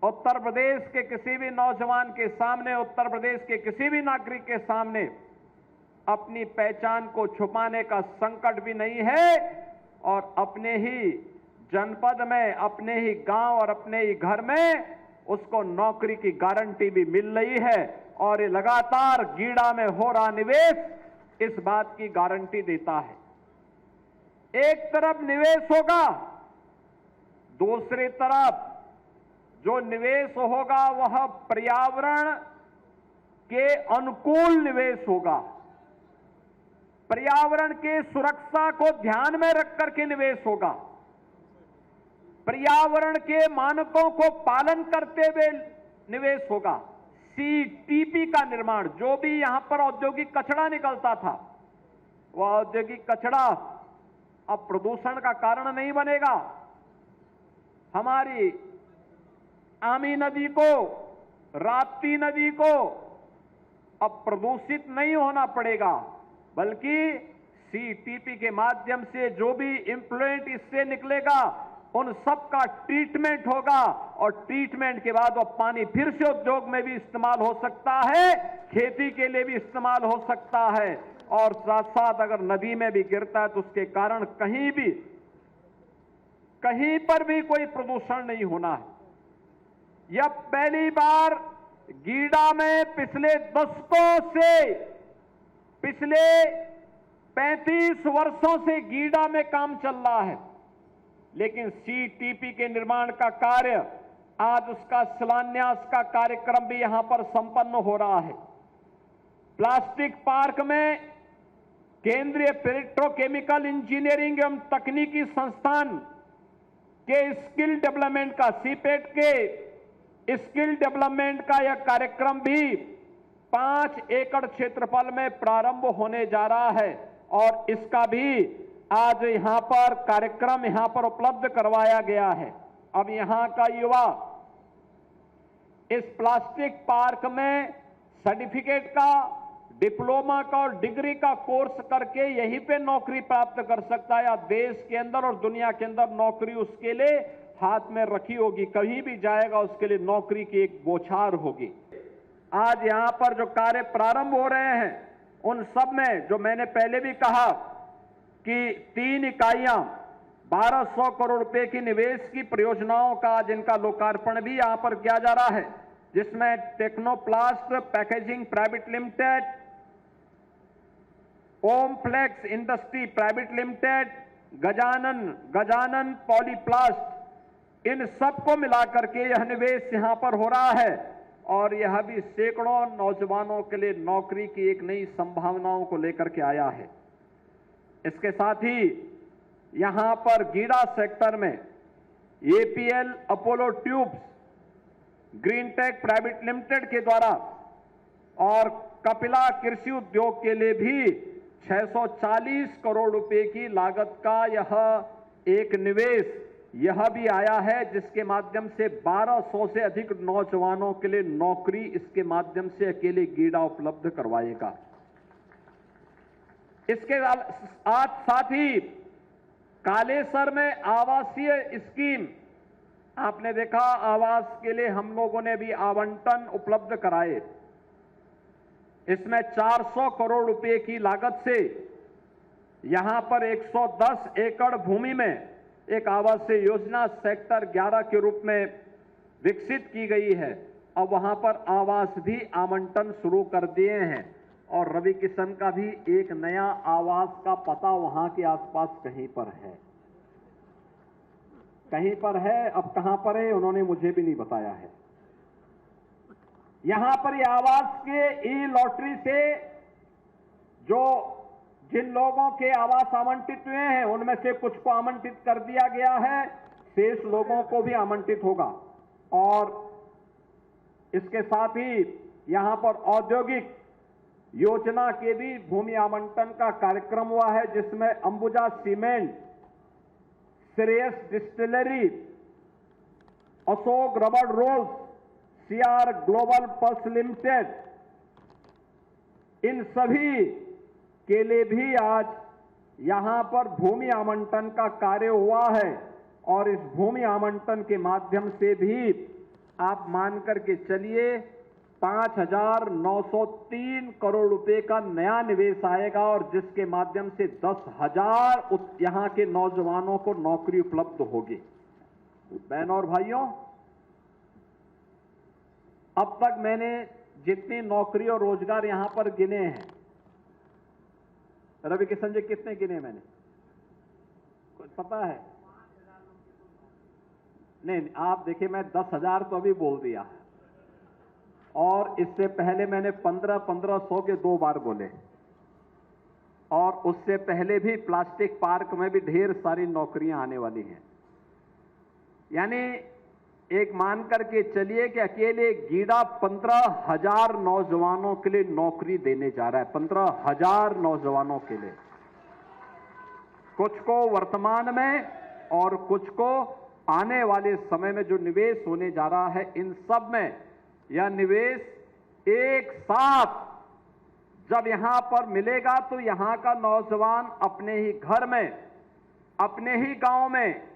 उत्तर प्रदेश के किसी भी नौजवान के सामने, उत्तर प्रदेश के किसी भी नागरिक के सामने अपनी पहचान को छुपाने का संकट भी नहीं है और अपने ही जनपद में, अपने ही गांव और अपने ही घर में उसको नौकरी की गारंटी भी मिल रही है। और ये लगातार गीडा में हो रहा निवेश इस बात की गारंटी देता है। एक तरफ निवेश होगा, दूसरी तरफ जो निवेश होगा वह पर्यावरण के अनुकूल निवेश होगा। पर्यावरण की सुरक्षा को ध्यान में रख करके निवेश होगा। पर्यावरण के मानकों को पालन करते हुए निवेश होगा। सीटीपी का निर्माण, जो भी यहां पर औद्योगिक कचरा निकलता था, वह औद्योगिक कचरा अब प्रदूषण का कारण नहीं बनेगा। हमारी आमी नदी को, राप्ती नदी को अब प्रदूषित नहीं होना पड़ेगा, बल्कि सीटीपी के माध्यम से जो भी इम्प्लुएंट इससे निकलेगा उन सब का ट्रीटमेंट होगा और ट्रीटमेंट के बाद वो पानी फिर से उद्योग में भी इस्तेमाल हो सकता है, खेती के लिए भी इस्तेमाल हो सकता है और साथ साथ अगर नदी में भी गिरता है तो उसके कारण कहीं पर भी कोई प्रदूषण नहीं होना है। यह पहली बार गीडा में पिछले दशकों से, पिछले 35 वर्षों से गीडा में काम चल रहा है, लेकिन सीटीपी के निर्माण का कार्य, आज उसका शिलान्यास का कार्यक्रम भी यहां पर संपन्न हो रहा है। प्लास्टिक पार्क में केंद्रीय पेट्रोकेमिकल इंजीनियरिंग एवं तकनीकी संस्थान के स्किल डेवलपमेंट का, सीपेट के स्किल डेवलपमेंट का यह कार्यक्रम भी 5 एकड़ क्षेत्रफल में प्रारंभ होने जा रहा है और इसका भी आज यहां पर कार्यक्रम यहां पर उपलब्ध करवाया गया है। अब यहां का युवा इस प्लास्टिक पार्क में सर्टिफिकेट का, डिप्लोमा का और डिग्री का कोर्स करके यहीं पे नौकरी प्राप्त कर सकता है या देश के अंदर और दुनिया के अंदर नौकरी उसके लिए हाथ में रखी होगी। कहीं भी जाएगा उसके लिए नौकरी की एक बौछार होगी। आज यहां पर जो कार्य प्रारंभ हो रहे हैं उन सब में जो मैंने पहले भी कहा कि 3 इकाइयां 1200 करोड़ रुपए की निवेश की परियोजनाओं का आज इनका लोकार्पण भी यहां पर किया जा रहा है, जिसमें Technoplast packaging private limited, Omflex industry private limited, Gajanan Polyplast, इन सबको मिलाकर के यह निवेश यहां पर हो रहा है और यह भी सैकड़ों नौजवानों के लिए नौकरी की एक नई संभावनाओं को लेकर के आया है। इसके साथ ही यहां पर गीडा सेक्टर में APL Apollo tubes, Greentech private limited के द्वारा और कपिला कृषि उद्योग के लिए भी 640 करोड़ रुपए की लागत का यह एक निवेश यह भी आया है, जिसके माध्यम से 1200 से अधिक नौजवानों के लिए नौकरी इसके माध्यम से अकेले गीडा उपलब्ध करवाएगा। इसके साथ ही कालेसर में आवासीय स्कीम, आपने देखा आवास के लिए हम लोगों ने भी आवंटन उपलब्ध कराए। इसमें 400 करोड़ रुपए की लागत से यहां पर 110 एकड़ भूमि में एक आवासीय योजना सेक्टर 11 के रूप में विकसित की गई है। अब वहां पर आवास भी आवंटन शुरू कर दिए हैं और रवि किशन का भी एक नया आवास का पता वहां के आसपास कहीं पर है, अब कहां पर है उन्होंने मुझे भी नहीं बताया है। यहां पर ये आवास के ई लॉटरी से जिन लोगों के आवास आवंटित हुए हैं उनमें से कुछ को आवंटित कर दिया गया है, शेष लोगों को भी आवंटित होगा। और इसके साथ ही यहां पर औद्योगिक योजना के भी भूमि आवंटन का कार्यक्रम हुआ है, जिसमें Ambuja cement, Shreyas distillery, Ashok rubber rolls, CR global pulse limited, इन सभी के लिए भी आज यहां पर भूमि आवंटन का कार्य हुआ है और इस भूमि आवंटन के माध्यम से भी आप मान करके चलिए 5,903 करोड़ रुपए का नया निवेश आएगा और जिसके माध्यम से 10,000 यहां के नौजवानों को नौकरी उपलब्ध होगी। बहनों और भाइयों, अब तक मैंने जितनी नौकरी और रोजगार यहां पर गिने हैं, रवि किशन जी कितने गिने मैंने, कुछ पता है? नहीं, आप देखिए, मैं 10,000 तो अभी बोल दिया है और इससे पहले मैंने 1500 के 2 बार बोले और उससे पहले भी प्लास्टिक पार्क में भी ढेर सारी नौकरियां आने वाली हैं। यानी एक मान करके चलिए कि अकेले गीडा 15,000 नौजवानों के लिए नौकरी देने जा रहा है। 15,000 नौजवानों के लिए, कुछ को वर्तमान में और कुछ को आने वाले समय में जो निवेश होने जा रहा है, इन सब में यह निवेश एक साथ जब यहां पर मिलेगा तो यहां का नौजवान अपने ही घर में, अपने ही गांव में,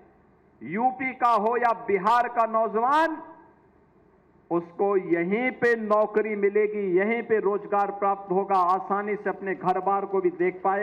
यूपी का हो या बिहार का नौजवान, उसको यहीं पे नौकरी मिलेगी, यहीं पे रोजगार प्राप्त होगा, आसानी से अपने घर बार को भी देख पाएगा।